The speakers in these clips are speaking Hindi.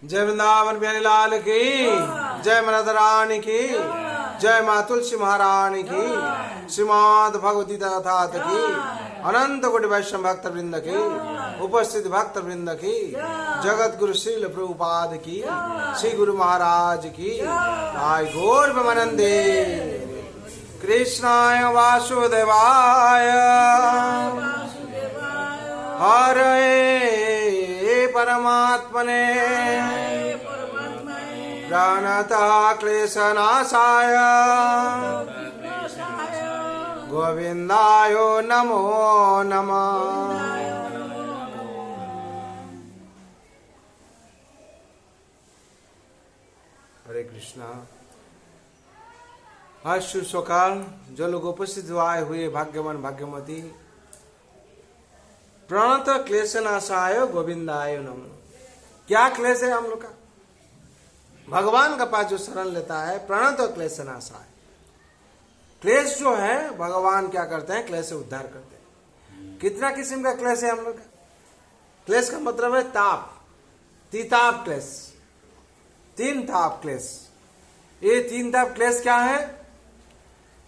जय वृंदावन बिहारी लाल की, जय मराधा रानी की, जय माँ तुलसी महारानी की, श्रीमद् भगवती तथात की, अनंत कोटि वैष्णव भक्त वृंद की, उपस्थित भक्त वृंद की, जगत गुरु श्रील प्रभुपाद की, श्री गुरु महाराज की, आई गौर प्रेमानंदे। कृष्णाय वासुदेवाय हरे परमात्मने प्रणतः क्लेशनाशाय गोविंदाय नमो नमः। हरे कृष्णा। आज शुभ सकाल जो लोग उपस्थित आए हुए भाग्यवान भाग्यमती, प्रणत क्लेशनाशाय गोविंदाय नमः। क्या क्लेश है हम लोग का? भगवान का पास जो शरण लेता है, प्रणत क्लेशनाशाय। क्लेश जो है भगवान क्या करते हैं? क्लेश से उद्धार करते हैं। कितना किस्म का क्लेश है हम लोग का? क्लेश का मतलब है ताप, तीताप क्लेश, तीन ताप क्लेश। ये तीन ताप क्लेश क्या है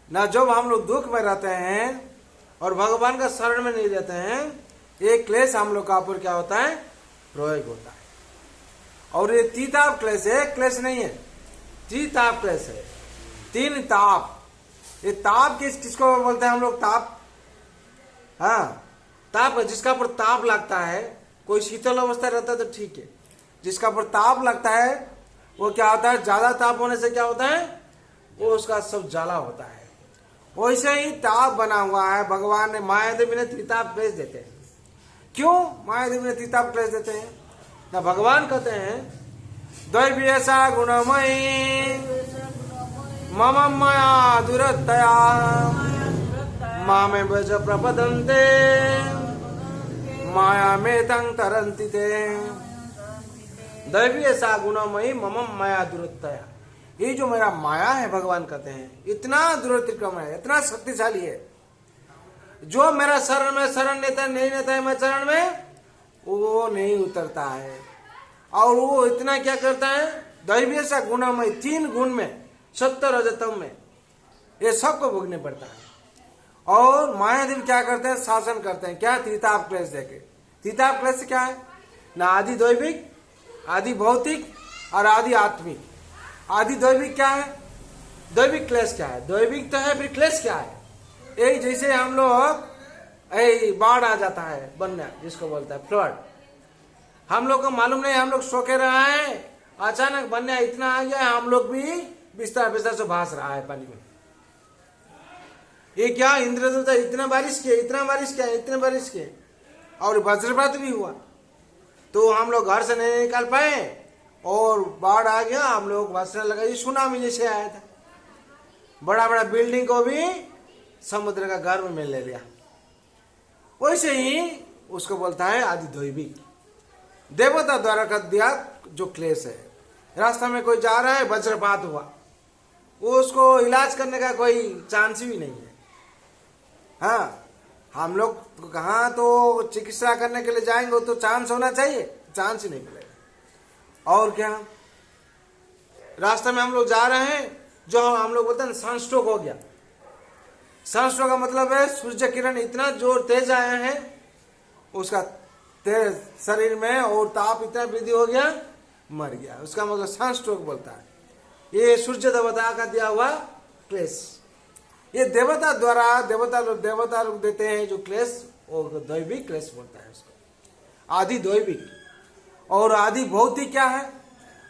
ना? जब हम लोग दुख में रहते हैं और भगवान का शरण में नहीं रहते हैं, ये क्लेश हम लोग का ऊपर क्या होता है? प्रयोग होता है। और ये तीताप क्लेश है, क्लेश नहीं है, तीताप क्लेश है। तीन ताप। ये ताप किसको बोलते हैं हम लोग? ताप, हाँ ताप, जिसका ऊपर ताप लगता है। कोई शीतल अवस्था रहता है तो ठीक है, जिसका ऊपर ताप लगता है वो क्या होता है? ज्यादा ताप होने से क्या होता है? वो उसका सब जाला होता है। वैसे ही ताप बना हुआ है। भगवान ने, माया देवी ने त्रिताप क्लेश देते हैं। क्यों माया देवी ने त्रिताप क्लेश देते हैं? ना भगवान कहते हैं दैवी ऐसा गुणमयी मम मया दुरतया मामे ब्रज प्रपदन्ते माया में तंग तरंति ते। दैवी ऐसा गुणमयी मम मया दुरतया। ये जो मेरा माया है, भगवान कहते हैं, इतना दुरतिक्रम है, इतना शक्तिशाली है। जो मेरा शरण में शरण लेता नहीं लेता है, मैं चरण में वो नहीं उतरता है। और वो इतना क्या करता है? दैवीय सा गुणमय, तीन गुण में, सत्य रजतम में, ये सबको भोगने पड़ता है। और मायादेव क्या करते हैं? शासन करते हैं। क्या? त्रिताप क्लेश देके। त्रिताप क्लेश क्या है ना? आदि दैविक, आदि भौतिक और आदि आत्मिक। आदि दैविक क्या है? दैविक क्लेश क्या है? दैविक तो है, फिर क्लेश क्या है? एक जैसे हम लोग बाढ़ आ जाता है, बन्या जिसको बोलता है फ्लड। हम लोग को मालूम नहीं, हम लोग सो के रहा है, अचानक बन्या इतना आ गया, हम लोग भी बिस्तर बिस्तर से भास रहा है पानी में। ये क्या? इंद्रदेवता इतना बारिश किए, इतना बारिश किया, इतने बारिश किए, और वज्रपात भी हुआ, तो हम लोग घर से नहीं निकाल पाए और बाढ़ आ गया। हम लोग भासने लगा, ये सुनामी जैसे आया था। बड़ा बड़ा बिल्डिंग को भी समुद्र का गर्भ में ले लिया। वैसे ही उसको बोलता है आदि दैविक। देवता द्वारा कर दिया जो क्लेश है। रास्ता में कोई जा रहा है, वज्रपात हुआ, वो उसको इलाज करने का कोई चांस भी नहीं है। हाँ, हम लोग कहाँ तो चिकित्सा करने के लिए जाएंगे तो चांस होना चाहिए, चांस ही नहीं मिलेगा। और क्या? रास्ते में हम लोग जा रहे हैं, जो हम लोग बोलते हैं सनस्ट्रोक हो गया। सनस्ट्रोक का मतलब है सूर्य किरण इतना जोर तेज आया है उसका तेज शरीर में, और ताप इतना वृद्धि हो गया, मर गया। उसका मतलब सनस्ट्रोक बोलता है। ये सूर्य देवता का दिया हुआ क्लेश। ये देवता द्वारा देवता लोग देते हैं जो क्लेश, वो दैविक क्लेश बोलता है उसको, आदि दैविक। और आदि भौतिक क्या है?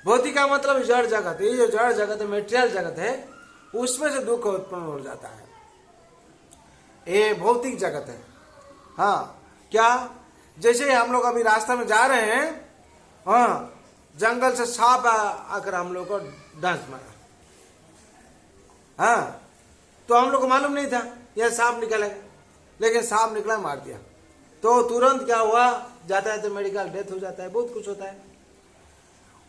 भौतिक का मतलब जड़ जगत। ये जो जड़ जगत है, मेटेरियल जगत है, उसमें से दुख उत्पन्न हो जाता है, ये भौतिक जगत है। हाँ, क्या? जैसे हम लोग अभी रास्ते में जा रहे हैं, हाँ, जंगल से सांप आकर हम लोग को डंक मारा, हाँ, तो हम लोग को मालूम नहीं था यह सांप निकलेगा, लेकिन सांप निकला, मार दिया, तो तुरंत क्या हुआ? जाता है तो मेडिकल डेथ हो जाता है, बहुत कुछ होता है।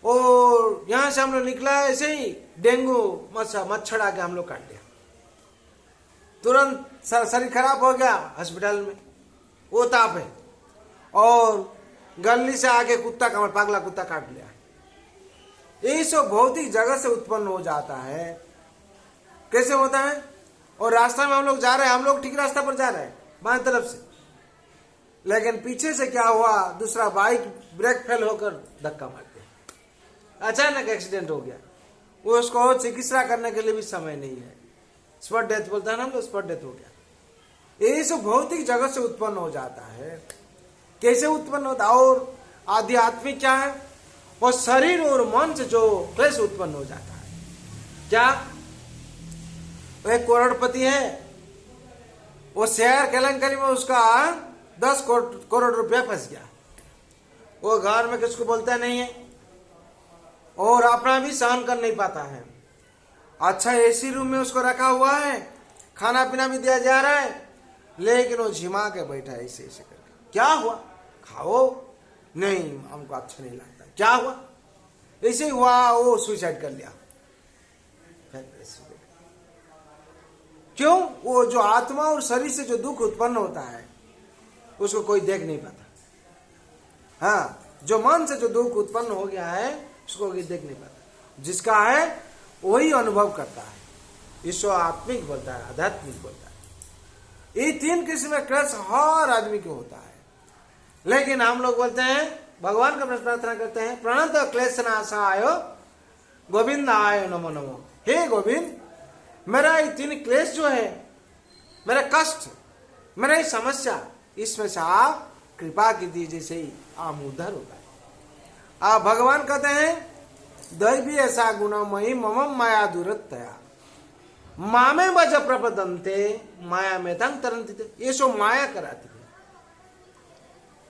और यहां से हम लोग निकला, ऐसे ही डेंगू मच्छर आके हम लोग काट लिया, तुरंत शरीर खराब हो गया, हॉस्पिटल में, वो ताप है। और गली से आके कुत्ता काट, पागला कुत्ता काट लिया, ये सब भौतिक जगत से उत्पन्न हो जाता है। कैसे होता है? और रास्ता में हम लोग जा रहे हैं, हम लोग ठीक रास्ता पर जा रहे हैं बाएं तरफ से, लेकिन पीछे से क्या हुआ, दूसरा बाइक ब्रेक फेल होकर धक्का मार दिया, अचानक एक्सीडेंट हो गया। वो उसको चिकित्सा करने के लिए भी समय नहीं है, स्पॉट डेथ बोलता है ना हम लोग, स्पॉट डेथ हो गया। ये सब भौतिक जगत से उत्पन्न हो जाता है। कैसे उत्पन्न होता है? और आध्यात्मिक क्या है? वो शरीर और मन से जो क्लेश उत्पन्न हो जाता है। क्या? एक करोड़पति है, वो शेयर केलेंकरी में उसका 10 करोड़ रुपया फंस गया। वो घर में किसको बोलता नहीं है और अपना भी सहन कर नहीं पाता है। अच्छा एसी रूम में उसको रखा हुआ है, खाना पीना भी दिया जा रहा है, लेकिन वो झिमा के बैठा है ऐसे ऐसे करके। क्या हुआ? खाओ, नहीं हमको अच्छा नहीं लगता। क्या हुआ? ऐसे ही हुआ, वो सुसाइड कर लिया। क्यों? वो जो आत्मा और शरीर से जो दुख उत्पन्न होता है उसको कोई देख नहीं पाता। हाँ, जो मन से जो दुख उत्पन्न हो गया है उसको कोई देख नहीं पाता। जिसका है वही अनुभव करता है। ईश्वर आत्मिक बोलता है, आध्यात्मिक बोलता है। ये 3 किस्म का क्लेश हर आदमी को होता है। लेकिन हम लोग बोलते हैं, भगवान का प्रार्थना करते हैं, प्रणत क्लेश नाशाय गोविंद आय नमो नमो। हे गोविंद, मेरा ये 3 क्लेश जो है, मेरा कष्ट, मेरा ये समस्या, इसमें से आप कृपा कीजिए, जैसे ही आम उद्धार होता है। आप भगवान कहते हैं, दैवी ऐसा गुणमयी मम माया दूरतया मामे बज प्रपदंते माया में तंग तरंती। ये सो माया कराती है।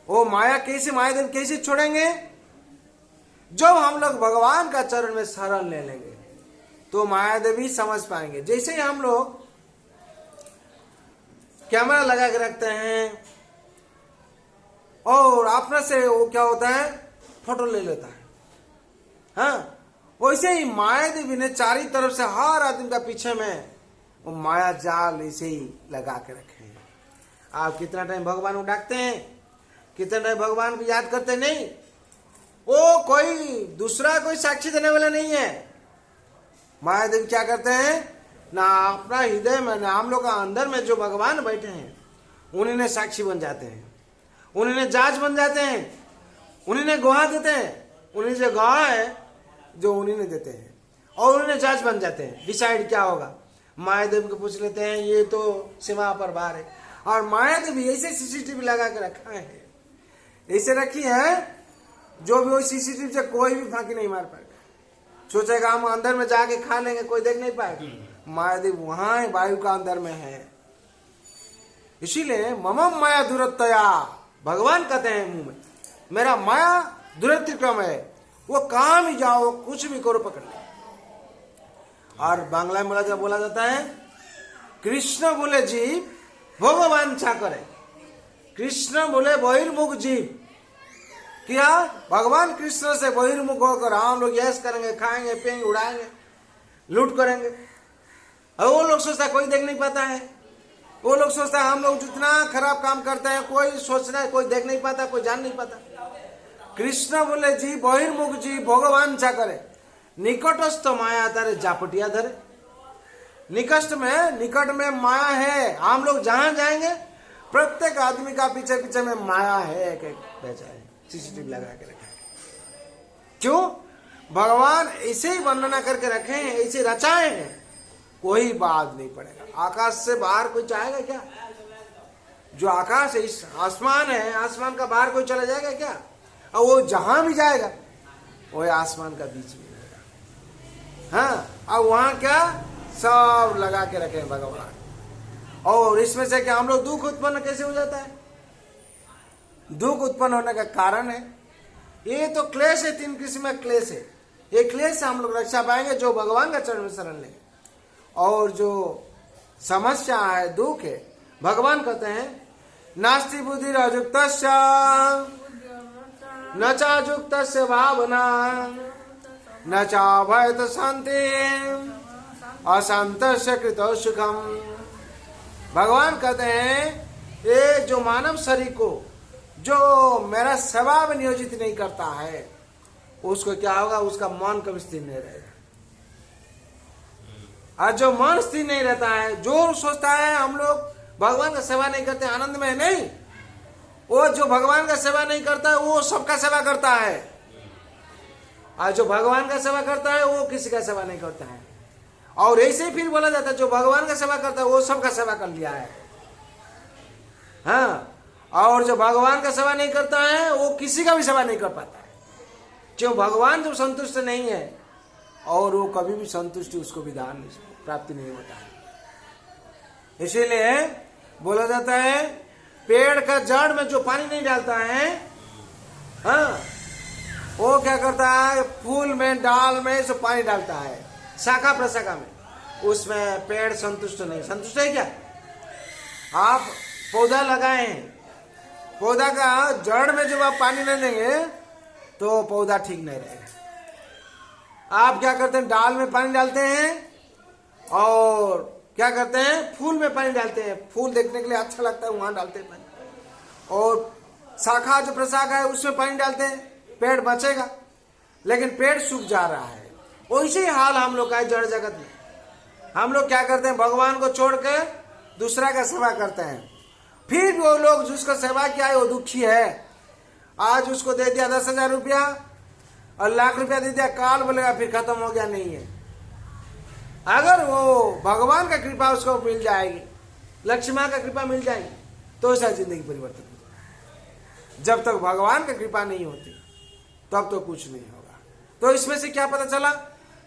वो माया कैसे, मायादेव कैसे छोड़ेंगे? जब हम लोग भगवान का चरण में शरण ले लेंगे तो मायादेवी समझ पाएंगे। जैसे ही हम लोग कैमरा लगा के रखते हैं और अपने से वो क्या होता है, फोटो ले लेता है। हाँ, वैसे ही मायादेवी ने चारी तरफ से हर आदमी का पीछे में वो माया जाल ऐसे ही लगा के रखे हैं। आप कितना टाइम भगवान को डाकते हैं, कितना टाइम भगवान को याद करते नहीं। वो कोई दूसरा कोई साक्षी देने वाला नहीं है। मायादेव क्या करते हैं ना, अपना हृदय में ना हम लोग का अंदर में जो भगवान बैठे हैं उन्हीं ने साक्षी बन जाते हैं, उन्हीं ने जांच बन जाते हैं, उन्हीं ने गवाह देते हैं। उन्हीं से गवाह है जो उन्हीं ने देते हैं और उन्हीं ने जांच बन जाते हैं। डिसाइड क्या होगा, मायादेव को पूछ लेते हैं, ये तो सीमा पर बाहर है। और मायादेवी ऐसे सीसीटीवी लगा के रखा है, ऐसे रखी है, जो भी वो सीसीटीवी से कोई भी फांकी नहीं मार पाएगा। सोचेगा हम अंदर में जाके खा लेंगे, कोई देख नहीं पाएगा। मायादेव वहां है, वायु का अंदर में है। इसीलिए मम माया दूरतया, भगवान कहते हैं मुंह में, मेरा माया दुरतिक्रम है। वो कहां भी जाओ, कुछ भी करो, पकड़ ले। और बांग्ला में बोला जाता है, कृष्ण बोले जीव भगवान छा करे। कृष्ण बोले बहिर्मुख जीव, क्या भगवान कृष्ण से बहिर्मुख होकर हम लोग यश करेंगे, खाएंगे, पिएंगे, उड़ाएंगे, लूट करेंगे। और वो लोग सोचता कोई देख नहीं पाता है। वो लोग सोचता है हम लोग जितना खराब काम करते हैं कोई सोचना है, कोई देख नहीं पाता, कोई जान नहीं पाता। कृष्ण बोले जी बहिर्मुख जी भगवान छा करे, निकटस्थ माया तारे जापटिया धरे। निकट में माया है। हम लोग जहां जाएंगे प्रत्येक आदमी का पीछे पीछे में माया है, एक बेचा है, सीसीटीवी लगा के रखा है। क्यों? भगवान ऐसे ही वर्णना करके रखे हैं, ऐसे रचाए हैं, कोई बात नहीं पड़ेगा। आकाश से बाहर कोई चाहेगा क्या? जो आकाश है, इस आसमान है, आसमान का बाहर कोई चला जाएगा क्या? और वो जहां भी जाएगा वो आसमान का बीच में रहेगा। हाँ, और वहां क्या सब लगा के रखे हैं भगवान। और इसमें से क्या हम लोग दुख उत्पन्न कैसे हो जाता है? दुख उत्पन्न होने का कारण है ये तो क्लेश है, 3 किस्म का क्लेश है। ये क्लेश से हम लोग रक्षा पाएंगे जो भगवान का चरण में शरण लेंगे। और जो समस्या है, दुख है, भगवान कहते हैं नास्ति बुद्धि अयुक्त न चायुक्त भावना न चाभयत शांति अशांत कृत सुखम। भगवान कहते हैं ये जो मानव शरीर को जो मेरा सेवा में नियोजित नहीं करता है उसको क्या होगा, उसका मन कभी स्थिर नहीं रहेगा। और जो मन स्थिर नहीं रहता है, जो सोचता है हम लोग भगवान का सेवा नहीं करते, आनंद में नहीं, वो जो भगवान का सेवा नहीं करता है वो सबका सेवा करता है, और जो भगवान का सेवा करता है वो किसी का सेवा नहीं करता है। और ऐसे ही फिर बोला जाता है जो भगवान का सेवा करता है वो सबका सेवा कर लिया है। हाँ, और जो भगवान का सेवा नहीं करता है वो किसी का भी सेवा नहीं कर पाता है, क्यों? भगवान जो संतुष्ट नहीं है और वो कभी भी संतुष्टि उसको विधान प्राप्ति नहीं होता है। इसीलिए बोला जाता है पेड़ का जड़ में जो पानी नहीं डालता है, हाँ, वो क्या करता है, फूल में डाल में जो पानी डालता है, शाखा प्रशाखा में, उसमें पेड़ संतुष्ट नहीं। संतुष्ट है क्या? आप पौधा लगाए हैं, पौधा का जड़ में जब आप पानी नहीं देंगे तो पौधा ठीक नहीं रहेगा। आप क्या करते हैं, डाल में पानी डालते हैं और क्या करते हैं, फूल में पानी डालते हैं, फूल देखने के लिए अच्छा लगता है वहां डालते हैं पानी, और शाखा जो प्रशाखा है उसमें पानी डालते हैं, पेड़ बचेगा, लेकिन पेड़ सूख जा रहा है। वैसे ही हाल हम लोग का है जड़ जगत में। हम लोग क्या करते हैं, भगवान को छोड़कर दूसरा का सेवा करते हैं, फिर वो लोग जिसको सेवा किया है वो दुखी है। आज उसको दे दिया 10,000 रुपया और लाख रुपया दे दिया, काल बोलेगा फिर खत्म हो गया, नहीं है। अगर वो भगवान का कृपा उसको मिल जाएगी, लक्ष्मी का कृपा मिल जाएगी, तो ऐसा जिंदगी परिवर्तन हो जाएगी। जब तक भगवान का कृपा नहीं होती तब तो कुछ नहीं होगा। तो इसमें से क्या पता चला,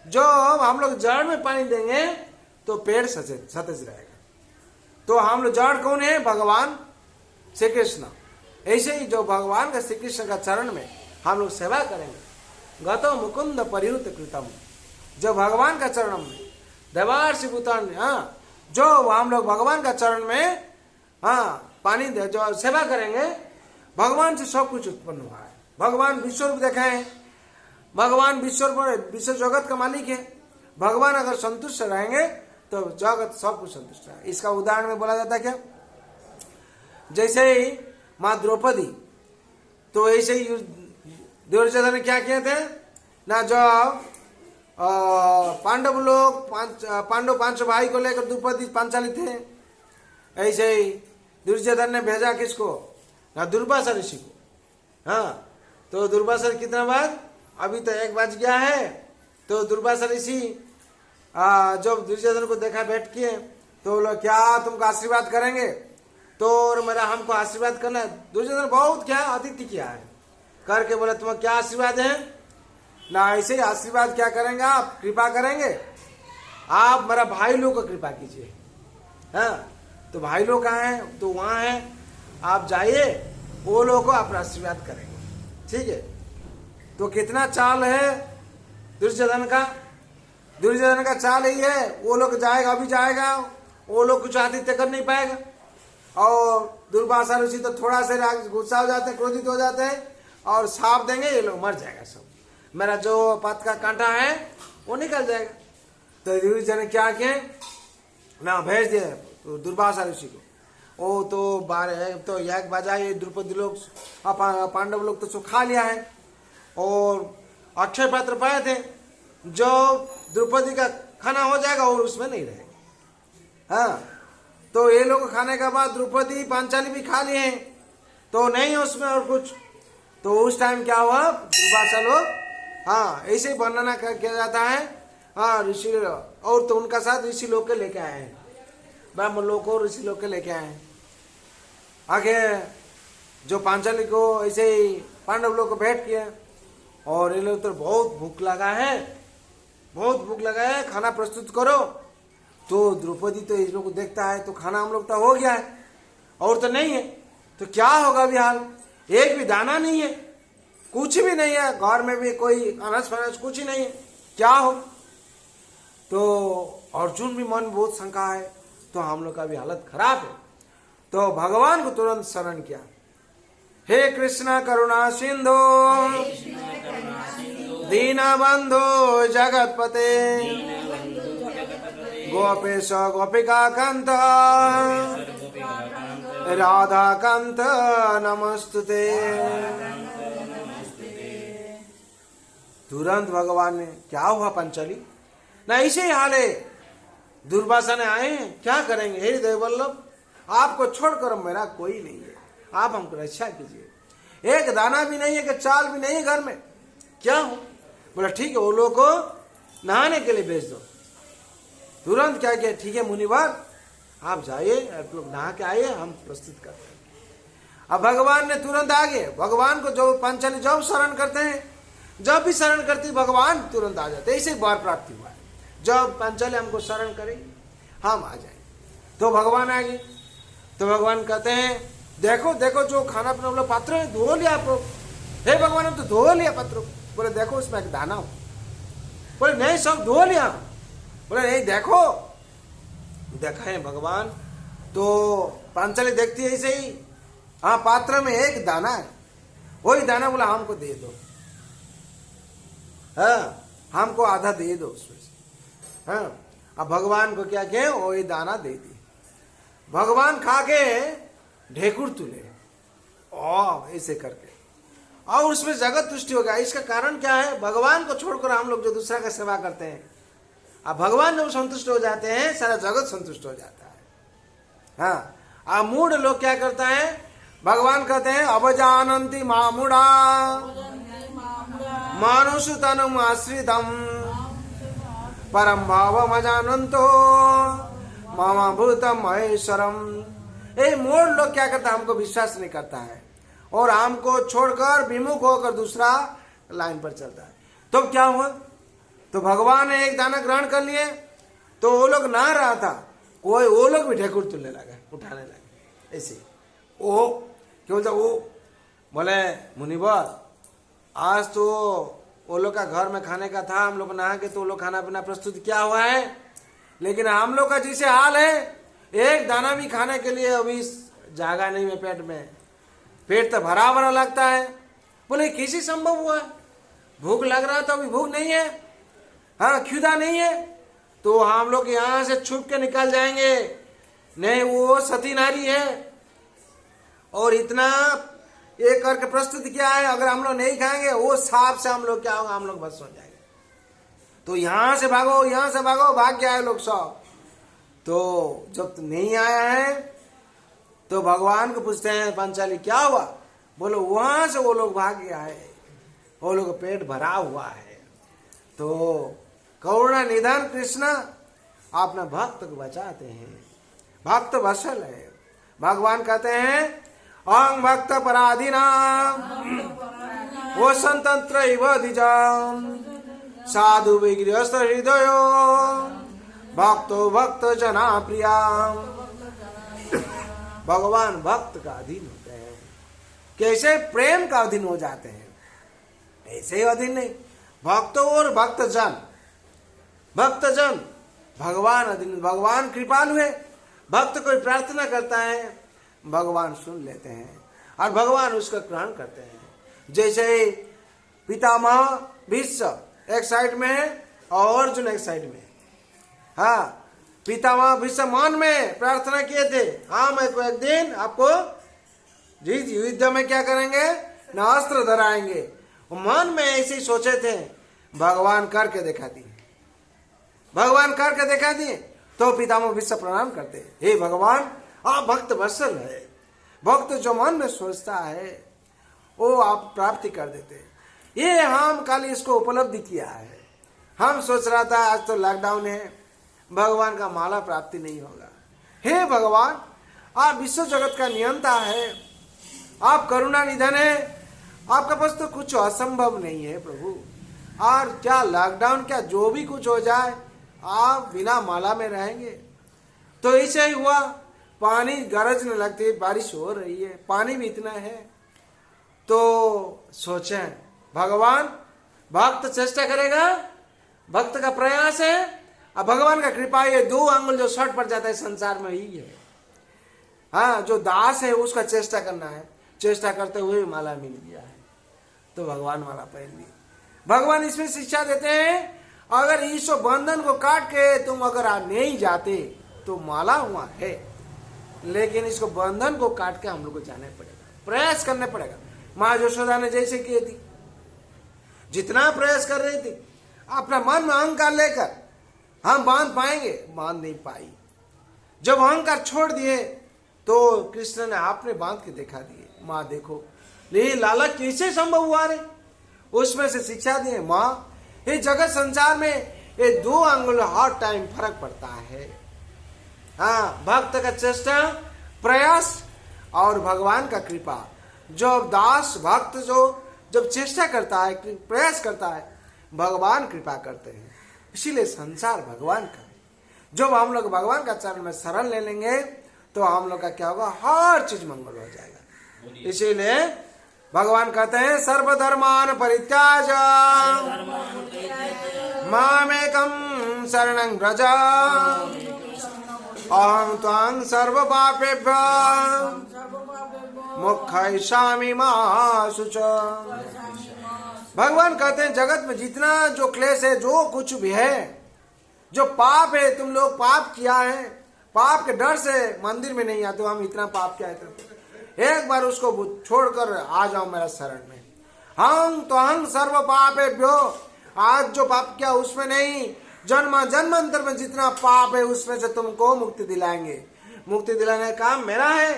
जो हम लोग जड़ में पानी देंगे तो पेड़ सतेज रहेगा। तो हम लोग जड़ कौन है, भगवान श्री कृष्ण। ऐसे ही जो भगवान का श्री कृष्ण का चरण में हम लोग सेवा करेंगे, गतो मुकुंद परिहृत कृतम, जो भगवान का चरण में देवार्षि भूतान, हाँ, जो हम लोग भगवान का चरण में, हाँ, पानी दे, जो सेवा करेंगे, भगवान से सब कुछ उत्पन्न हुआ है। भगवान विश्व रूप देखा है, भगवान विश्व जगत का मालिक है। भगवान अगर संतुष्ट रहेंगे तो जगत सब कुछ संतुष्ट है। इसका उदाहरण में बोला जाता है क्या, जैसे ही माँ द्रौपदी, तो ऐसे ही दुर्योधन ने क्या किए थे ना, जो पांडव लोग पांडव 5 भाई को लेकर द्रौपदी पांचाली थे, ऐसे ही दुर्योधन ने भेजा किसको ना, दुर्वासा ऋषि को। हाँ, तो दुर्वासा कितना बाद, अभी तो 1 बज गया है। तो दुर्वासा ऋषि जब दुर्योधन को देखा बैठ के, तो बोला क्या तुमको आशीर्वाद करेंगे, तो मेरा हमको आशीर्वाद करना है। दुर्योधन बहुत क्या अतिथि किया है करके बोला तुम्हें क्या आशीर्वाद है ना, ऐसे ही आशीर्वाद क्या करेंगे, आप कृपा करेंगे, आप मेरा भाई लोग को कृपा कीजिए। हाँ, तो भाई लोग कहाँ हैं, तो वहां है, आप जाइए, वो लोग को आप आशीर्वाद करेंगे, ठीक है। तो कितना चाल है दुर्योधन का, दुर्योधन का चाल यही है, वो लोग जाएगा, अभी जाएगा, वो लोग कुछ आतिथ्य कर नहीं पाएगा। और दुर्वासा ऋषि तो थोड़ा सा गुस्सा हो जाते हैं, क्रोधित हो जाते हैं और साफ देंगे, ये लोग मर जाएगा सब, मेरा जो पथ का कांटा है वो निकल जाएगा। तो दुर्योधन ने क्या किए ना, भेज दिया तो दुर्वासा ऋषि को। ओ तो 12 तो 1 बजा, ये द्रौपदी लोग पांडव लोग तो सो खा लिया है, और अक्षय पात्र पाए थे, जो द्रौपदी का खाना हो जाएगा और उसमें नहीं रहेगा। हाँ, तो ये लोग खाने के बाद द्रौपदी पांचाली भी खा लिए हैं, तो नहीं उसमें और कुछ। तो उस टाइम क्या हुआ, दुर्वासा लोग, हाँ, ऐसे वर्णना किया जाता है, हाँ, ऋषि, और तो उनका साथ ऋषि लोग के लेके आए हैं, ब्राह्मण लोग को ऋषि लोग के लेके आए हैं। आगे जो पांचाली को ऐसे ही पांडव लोग को भेंट किया, और ये लोग तो बहुत भूख लगा है, बहुत भूख लगा है, खाना प्रस्तुत करो। तो द्रौपदी तो इस लोग को देखता है, तो खाना हम लोग तो हो गया है और तो नहीं है, तो क्या होगा अभी हाल, एक भी दाना नहीं है, कुछ भी नहीं है, घर में भी कोई अनाज फनाज कुछ ही नहीं है, क्या हो। तो अर्जुन भी मन बहुत शंका है, तो हम लोग का भी हालत खराब है। तो भगवान को तुरंत शरण किया, हे कृष्ण करुणा सिंधु दीनबंधु जगतपते गोपेश गोपिका कांत राधा कांत नमस्तुते। तुरंत भगवान ने, क्या हुआ पंचाली, ना ऐसे ही हाल है, दुर्वासा ने आए हैं, क्या करेंगे, हे देववल्लभ आपको छोड़कर मेरा कोई नहीं है, आप हमको रक्षा कीजिए, एक दाना भी नहीं है कि चाल भी नहीं है घर में, क्या हो। बोला ठीक है, वो लोग को नहाने के लिए भेज दो। तुरंत क्या किया, ठीक है मुनिवर आप जाइए, आप लोग नहा के आइए, हम प्रस्तुत करते हैं। अब भगवान ने तुरंत आ गए, भगवान को जो पंचाली जब शरण करते हैं, जब भी शरण करती भगवान तुरंत आ जाते, ऐसे बार प्राप्ति हुआ है, जब पंचाली हमको शरण करेगी हम आ जाए। तो भगवान आ गए, तो भगवान कहते हैं देखो देखो जो खाना पीना वाला पात्र है धो लिया आप लोग, हे भगवान हम तो धो लिया पात्र। बोले देखो उसमें एक दाना हो, बोले नहीं सब धो लिया, बोले नहीं देखो, देखा है भगवान। तो पांचाली देखती है ऐसे ही, हाँ पात्र में एक दाना है, वही दाना बोला हमको दे दो, हाँ हमको आधा दे दो उसमें से। हाँ अब भगवान को क्या किया, वही दाना दे दी। भगवान खा के ढेकुर तुले और ऐसे करके, और उसमें जगत तुष्टि हो गया। इसका कारण क्या है, भगवान को छोड़कर हम लोग जो दूसरा का सेवा करते हैं, अब भगवान जब संतुष्ट हो जाते हैं सारा जगत संतुष्ट हो जाता है। हाँ अब मूढ़ लोग क्या करता है, भगवान कहते हैं अब जानन्ति मामूढ़ा मानुषु तनुम आश्रितम परम भावम अजानन्तो मामा भूतम महेश्वरम। ये मूढ़ लोग क्या करता है, हमको विश्वास नहीं करता है और हमको छोड़कर विमुख होकर दूसरा लाइन पर चलता है। तो क्या हुआ, तो भगवान ने एक दाना ग्रहण कर लिए, तो वो लोग नहा रहा था, कोई वो लोग भी ढेकुर तुलने लगे, उठाने लगे ऐसे। ओ क्यों बोलता, वो बोले मुनिवर आज तो वो लोग का घर में खाने का था, हम लोग नहा के तो वो लोग खाना पीना प्रस्तुत किया हुआ है, लेकिन हम लोग का जैसे हाल है एक दाना भी खाने के लिए अभी जगह नहीं है पेट में, पेट तो भरा भरा लगता है। बोले कैसे संभव हुआ, भूख लग रहा था अभी भूख नहीं है, हाँ ख्युदा नहीं है, तो हम लोग यहाँ से छुप के निकल जाएंगे, नहीं वो सती नारी है और इतना ये करके प्रस्तुत किया है, अगर हम लोग नहीं खाएंगे वो सांप से हम लोग क्या होगा, हम लोग बस हो जाएंगे, तो यहाँ से भागो यहाँ से भागो, भाग गया है लोग सब। तो जब नहीं आया है तो भगवान को पूछते हैं पंचाली क्या हुआ, बोलो वहां से वो लोग भाग गया है, वो लोग पेट भरा हुआ है। तो करुणा निधान कृष्ण अपना भक्त को बचाते हैं, भक्त वत्सल है। भगवान कहते हैं अहं भक्त पराधीना वो संतंत्र साधु विगृहस्थ हृदय भक्तो भक्त जना प्रिया। भगवान भक्त का अधीन होते हैं, कैसे प्रेम का अधीन हो जाते हैं, ऐसे ही अधीन नहीं, भक्तों और भक्तजन, भक्तजन भगवान अधीन। भगवान कृपालु है, भक्त कोई प्रार्थना करता है भगवान सुन लेते हैं और भगवान उसका ग्रहण करते हैं। जैसे पितामह भीष्म एक साइड में है और अर्जुन एक साइड में। हाँ पितामह भीष्म मन में प्रार्थना किए थे, हाँ मैं को एक दिन आपको जिस युद्ध में क्या करेंगे न अस्त्र धराएंगे, वो मन में ऐसे ही सोचे थे, भगवान करके दिखा दिए, भगवान करके दिखा दिए। तो पितामह भीष्म प्रणाम करते, हे भगवान आप भक्त वत्सल है, भक्त जो मन में सोचता है वो आप प्राप्ति कर देते। ये हम कल इसको उपलब्धि किया है। हम सोच रहा था आज तो लॉकडाउन है, भगवान का माला प्राप्ति नहीं होगा। हे भगवान आप विश्व जगत का नियंता है, आप करुणा निधन है, आपका पास तो कुछ असंभव नहीं है प्रभु। और क्या लॉकडाउन, क्या जो भी कुछ हो जाए आप बिना माला में रहेंगे। तो ऐसे ही हुआ, पानी गरजने लगती है, बारिश हो रही है, पानी भी इतना है। तो सोचे भगवान भक्त चेष्टा करेगा, भक्त का प्रयास है, अब भगवान का कृपा ये 2 आंगुल जो शर्ट पड़ जाता है संसार में ही है। हाँ जो दास है उसका चेष्टा करना है, चेष्टा करते हुए माला मिल गया है, तो भगवान माला पहन ली। भगवान इसमें शिक्षा देते हैं अगर ईश्वर बंधन को काट के तुम अगर नहीं जाते तो माला हुआ है, लेकिन इसको बंधन को काट के हम लोग को जाना पड़ेगा, प्रयास करना पड़ेगा। माँ यशोदा ने जैसे की थी, जितना प्रयास कर रही थी अपना मन में अहंकार लेकर हम बांध पाएंगे, बांध नहीं पाई। जब अहंकार छोड़ दिए तो कृष्ण ने आपने बांध के दिखा दिए। माँ देखो ये लाला कैसे संभव हुआ रे, उसमें से शिक्षा दिए। माँ ये जगत संसार में ये 2 अंगुल हर टाइम फर्क पड़ता है। हाँ, भक्त का चेष्टा प्रयास और भगवान का कृपा। जो दास भक्त जो जब चेष्टा करता है, प्रयास करता है, भगवान कृपा करते हैं। इसीलिए संसार भगवान का है। जब हम लोग भगवान का चरण में शरण ले लेंगे तो हम लोग का क्या होगा, हर चीज मंगल हो जाएगा। इसीलिए भगवान कहते हैं सर्वधर्मान परित्याज मामेकं शरणं व्रज अहं त्वां सर्व पापेभ्यः मोक्षयिष्यामि मा शुचा। भगवान कहते हैं जगत में जितना जो क्लेश है, जो कुछ भी है, जो पाप है, तुम लोग पाप किया है, पाप के डर से मंदिर में नहीं आते, हम इतना पाप किया है, एक बार उसको छोड़कर आ जाओ मेरा शरण में। हम तो हम सर्व पापेभ्यो, आज जो पाप किया उसमें नहीं, जन्म जन्मांतर में जितना पाप है उसमें से तुमको मुक्ति दिलाएंगे। मुक्ति दिलाने का काम मेरा है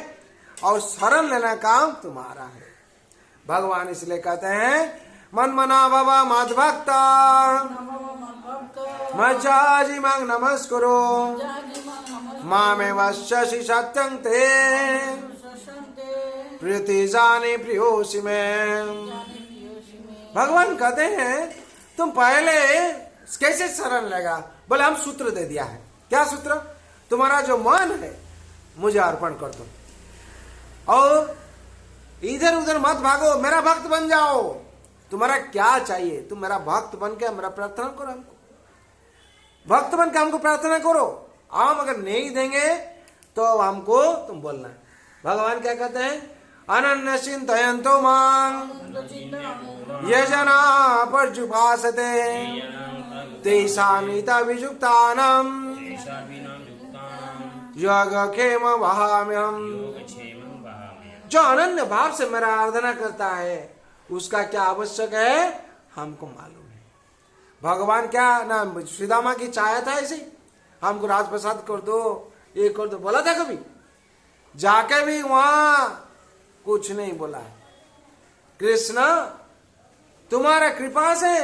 और शरण लेना काम तुम्हारा है। भगवान इसलिए कहते हैं मन मना बाबा मद भक्ता मज्जाजी मांग नमस्कुरो मामे वश्यसि सत्यं ते प्रीति जाने प्रियोसि में। भगवान कहते हैं तुम पहले कैसे शरण लेगा, बोले हम सूत्र दे दिया है। क्या सूत्र? तुम्हारा जो मन है मुझे अर्पण कर दो और इधर उधर मत भागो, मेरा भक्त बन जाओ। तुम्हारा क्या चाहिए, तुम मेरा भक्त बन के मेरा प्रार्थना करो, हमको भक्त बन के हमको प्रार्थना करो। हम अगर नहीं देंगे तो हमको तुम बोलना है। भगवान क्या कहते हैं अनन्य चिंतयन्तो मां ये जना पर्युपासते तेषामिता विजुक्तानां योगक्षेम वहाम्यहम्। जो अनन्य भाव से मेरा आराधना करता है उसका क्या आवश्यक है हमको मालूम है। भगवान क्या ना श्रीदामा की चाहया था ऐसे हमको राजप्रसाद कर दो, ये कर दो, बोला था कभी? जाके भी वहां कुछ नहीं बोला है। कृष्ण तुम्हारा कृपा से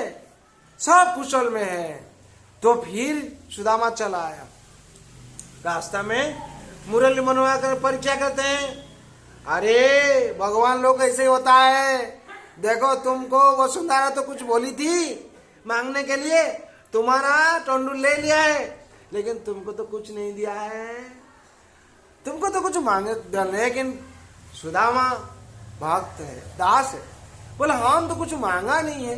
सब कुशल में है। तो फिर सुदामा चला आया, रास्ता में मुरली मनवा कर परीक्षा करते हैं। अरे भगवान लोग ऐसे होता है, देखो तुमको वसुंधरा तो कुछ बोली थी मांगने के लिए, तुम्हारा टोंडू ले लिया है, लेकिन तुमको तो कुछ नहीं दिया है, तुमको तो कुछ मांगे। लेकिन सुदामा भक्त है, दास है, बोला हम तो कुछ मांगा नहीं है।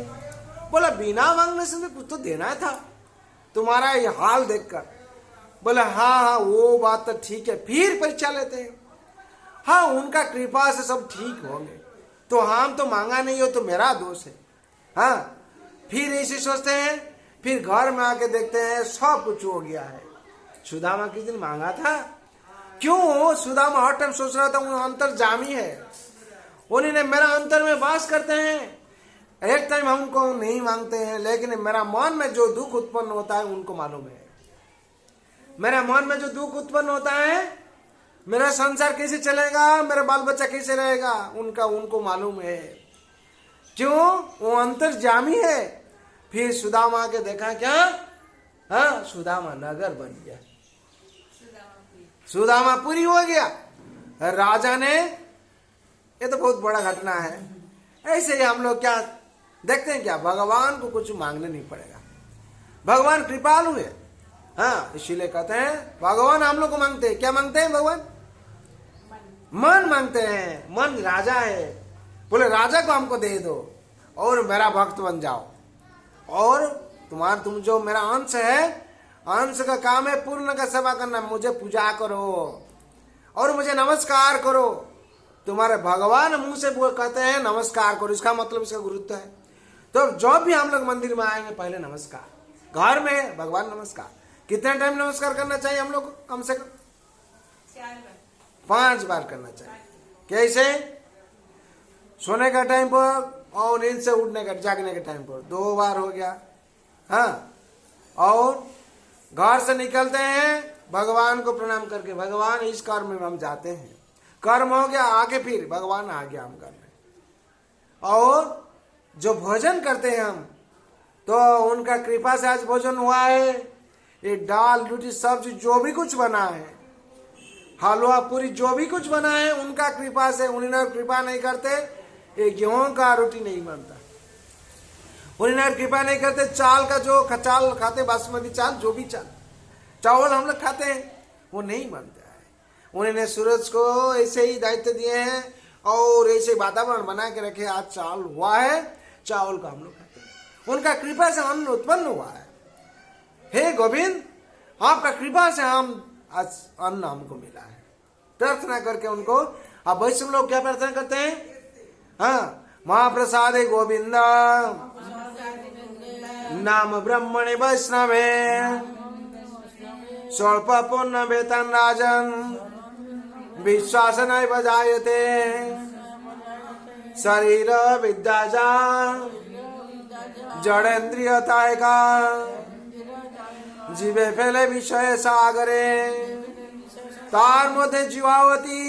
बोला बिना मांगने से कुछ तो देना था तुम्हारा ये हाल देखकर। बोला हाँ हाँ वो बात तो ठीक है। फिर परीक्षा लेते हैं, हाँ उनका कृपा से सब ठीक होंगे, तो हम तो मांगा नहीं हो तो मेरा दोष है। हाँ फिर ऐसे सोचते हैं, फिर घर में आके देखते हैं सब कुछ हो गया है। सुदामा किस दिन मांगा था, क्यों? सुदामा हर टाइम सोच रहा था वो अंतर्जामी है, उन्हें मेरा अंतर में वास करते हैं। एक टाइम हमको नहीं मांगते हैं, लेकिन मेरा मन में जो दुख उत्पन्न होता है उनको मालूम है। मेरा मन में जो दुख उत्पन्न होता है, मेरा संसार कैसे चलेगा, मेरा बाल बच्चा कैसे रहेगा, उनको मालूम है। क्यों? वो अंतर्जामी है। फिर सुदामा के देखा क्या, हाँ सुदामा नगर बन गया, सुदामा पूरी हो गया। राजा ने, ये तो बहुत बड़ा घटना है। ऐसे ही हम लोग क्या देखते हैं, क्या भगवान को कुछ मांगने नहीं पड़ेगा, भगवान कृपालु है। हाँ इसीलिए कहते हैं भगवान हम लोग को मांगते हैं। क्या मांगते हैं भगवान? मन मांगते हैं। मन राजा है, बोले राजा को हमको दे दो और मेरा भक्त बन जाओ, और तुम जो मेरा अंश है, अंश का काम है पूर्ण का सेवा करना, मुझे पूजा करो और मुझे नमस्कार करो। तुम्हारे भगवान मुंह से वो कहते हैं नमस्कार करो, इसका मतलब इसका गुरुत्व है। तो जब भी हम लोग मंदिर में आएंगे पहले नमस्कार, घर में भगवान नमस्कार। कितने टाइम नमस्कार करना चाहिए हम लोग को? कम से कम 5 बार करना चाहिए। कैसे? सोने का टाइम पर और नींद से उठने का जागने के टाइम पर 2 बार हो गया। हाँ, और घर से निकलते हैं भगवान को प्रणाम करके, भगवान इस कर्म में हम जाते हैं, कर्म हो गया, आगे फिर भगवान आ गया हम करने। और जो भोजन करते हैं हम, तो उनका कृपा से आज भोजन हुआ है। ये दाल रोटी सब्जी जो भी कुछ बना है, हलवा पूरी जो भी कुछ बना है, उनका कृपा से। उन्हें कृपा नहीं करते ये गेहूं का रोटी नहीं बनता, उन्हें कृपा नहीं करते चाल का, जो चाल खाते बासमती चाल, जो भी चावल हम लोग खाते हैं वो नहीं बनता है। उन्होंने सूरज को ऐसे ही दायित्व दिए हैं और ऐसे वातावरण बना के रखे, आज चावल हुआ है, चावल का हम लोग खाते हैं। उनका कृपा से अन्न उत्पन्न हुआ है। हे गोविंद, आपका कृपा से हम आज अन्न हमको मिला है। प्रार्थना करके उनको, अब वैष्णव लोग क्या प्रार्थना करते हैं? हाँ, महाप्रसादे गोविंद नाम ब्रह्मणे वैष्णवे स्वल्प पुण्य वेतन राजन विश्वास नैव जायते शरीर विद्या जड़ेन्द्रियतायका जीवे फेले विषय सागरे तार मध्य जीवावती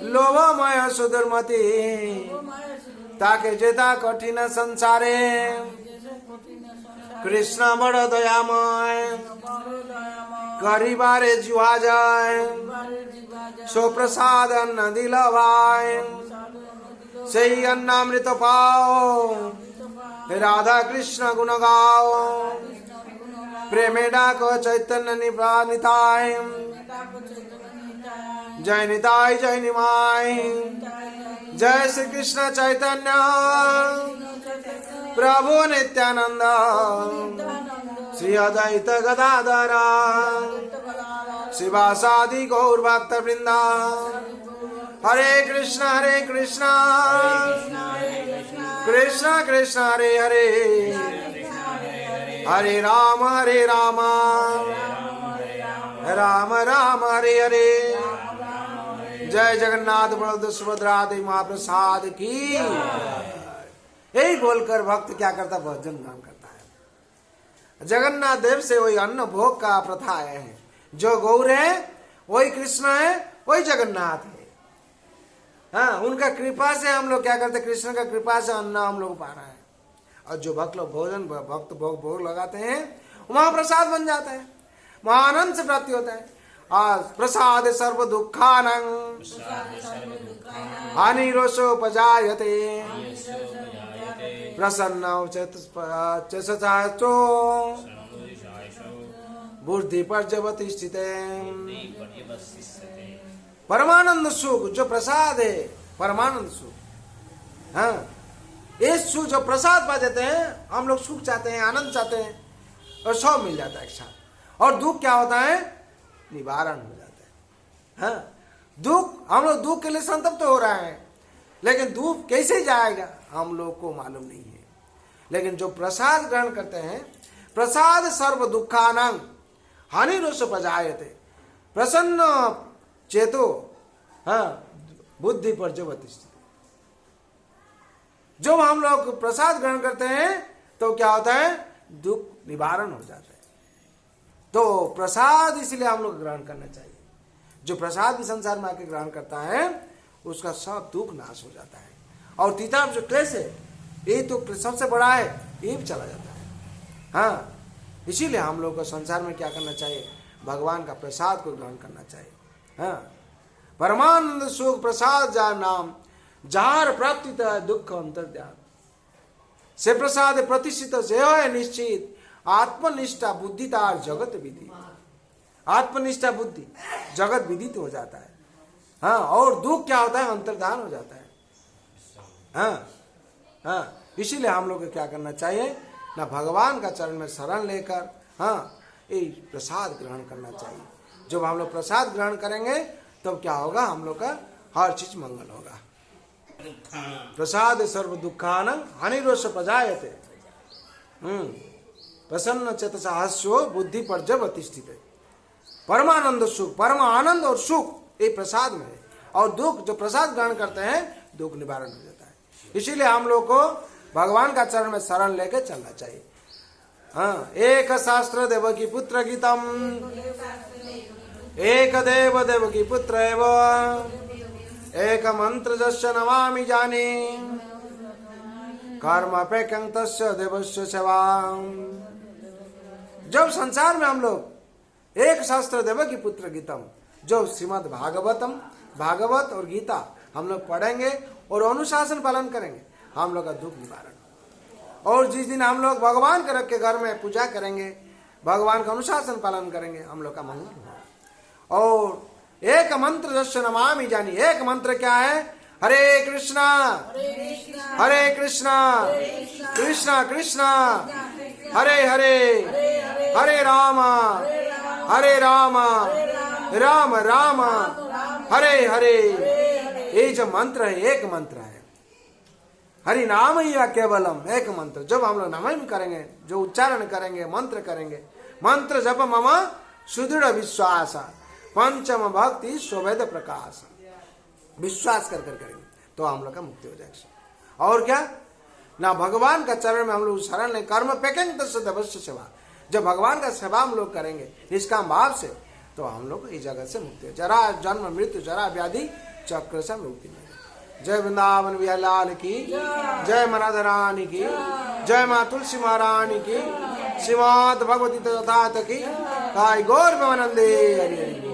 लोभमय सुदुर्मति ताके जेता कठिन संसारे कृष्ण बड़ दयामय करिबारे जुआ जाय सो प्रसाद अन्न दिल भाई सही अन्नामृत पाओ राधा कृष्ण गुण गाओ प्रेमे डाको चैतन्य निताय जय निताय जय निमाय जय श्री कृष्ण चैतन्य प्रभु नित्यानंद श्री अद्वैत गदाधर शिवासादि गौर भक्त वृंदा हरे कृष्ण कृष्ण कृष्ण हरे हरे हरे राम राम राम हरे हरे। जय जगन्नाथ बलदेव सुभद्रा देवी महाप्रसाद की। यही बोलकर भक्त क्या करता? भजन नाम करता है। जगन्नाथ देव से वही अन्न भोग का प्रथा आया है। जो गौर है वही कृष्ण है, वही जगन्नाथ है। हाँ, उनका कृपा से हम लोग क्या करते? कृष्ण का कृपा से अन्न हम लोग पा रहे हैं। और जो भक्त लोग भक्त भोग लगाते हैं, वहां प्रसाद बन जाता है, महानंद से प्राप्ति होता है। आज प्रसाद सर्व दुखानं हानिरोषोपजायते प्रसन्न चेतो बुद्धि पर्यवति स्थिते। परमानंद सुख जो प्रसाद है, परमानंद सुख। हाँ, ये सुख जो प्रसाद पा जाते हैं, हम लोग सुख चाहते हैं, आनंद चाहते हैं, और सब मिल जाता है एक साथ। और दुख क्या होता है? निवारण हो जाता है। हाँ, दुख, हम लोग दुख के लिए संतप्त हो रहा है, लेकिन दुख कैसे जाएगा हम लोग को मालूम नहीं है। लेकिन जो प्रसाद ग्रहण करते हैं, प्रसाद सर्व दुखानां हानिरोषोपजायते प्रसन्न चेतो हाँ बुद्धि पर्यवति स्थिते। जब हम लोग प्रसाद ग्रहण करते हैं तो क्या होता है? दुख निवारण हो जाता है। तो प्रसाद इसलिए हम लोग ग्रहण करना चाहिए। जो प्रसाद भी संसार में आके ग्रहण करता है, उसका सब दुख नाश हो जाता है। और तीता जो क्लेश है, ये तो सबसे बड़ा है, ये भी चला जाता है। हाँ, इसीलिए हम लोग को संसार में क्या करना चाहिए? भगवान का प्रसाद को ग्रहण करना चाहिए। हाँ, परमानंद सुख प्रसाद जा नाम जार प्राप्ति दुख अंतर्ध्यान से प्रसाद प्रतिष्ठित से है निश्चित आत्मनिष्ठा बुद्धि तार जगत विधि। आत्मनिष्ठा बुद्धि जगत विदित हो जाता है। हाँ, और दुख क्या होता है? अंतर्धान हो जाता है। हाँ हाँ, इसीलिए हम लोग को क्या करना चाहिए? ना भगवान का चरण में शरण लेकर हाँ ये प्रसाद ग्रहण करना चाहिए। जब हम लोग प्रसाद ग्रहण करेंगे तब क्या होगा? हम लोग का हर चीज मंगल होगा। प्रसाद सर्व दुखानं हानिरोषोपजायते प्रसन्न चेतसा हस्यो बुद्धि पर्यवति स्थिते। परमानंद सुख, परम आनंद और सुख ये प्रसाद में है। और दुख जो प्रसाद ग्रहण करते हैं, दुख निवारण हो जाता है। इसीलिए हम लोग को भगवान का चरण में शरण लेके चलना चाहिए। हाँ, एक शास्त्र देवकी पुत्र गीतम, एक देव देवकी पुत्र एव, एक मंत्र जस्य नमामि जाने, कर्म अपेक्षं तस्य देवस्य सेवा। जब संसार में हम लोग एक शास्त्र देवकी पुत्र गीतम, जो श्रीमद् भागवतम, भागवत और गीता हम लोग पढ़ेंगे और अनुशासन पालन करेंगे, हम लोग का दुख निवारण। और जिस दिन हम लोग भगवान के रख के घर में पूजा करेंगे, भगवान का अनुशासन पालन करेंगे, हम लोग का मंगल होगा। और एक मंत्र जस्य नमामि जानी, एक मंत्र क्या है? हरे कृष्णा हरे कृष्णा कृष्णा कृष्णा हरे हरे, हरे राम राम राम हरे हरे। ये जो मंत्र है, एक मंत्र है, हरि नाम ही केवलम, एक मंत्र। जब हम लोग नाम करेंगे, जो उच्चारण करेंगे, मंत्र करेंगे, मंत्र जप मम सुदृढ़ विश्वास, पंचम भक्ति स्ववेद प्रकाश, विश्वास कर करेंगे तो हम लोग का मुक्ति हो जाएगी। और क्या ना, भगवान का चरण में हम लोग शरण लें, कर्म पेकेंग तस्य सेवा। जब भगवान का सेवा हम लोग करेंगे निष्काम भाव से, तो हम लोग इस जगत से मुक्ति हो, जरा जन्म मृत्यु जरा व्याधि चक्र से मुक्ति मिलेगी। जय वृंदावन बिहारी लाल की जय, मां राधा रानी की जय, मां तुलसी महारानी की, श्रीमद् भगवती तथात की, गौर प्रेमानंदे हरि हरि।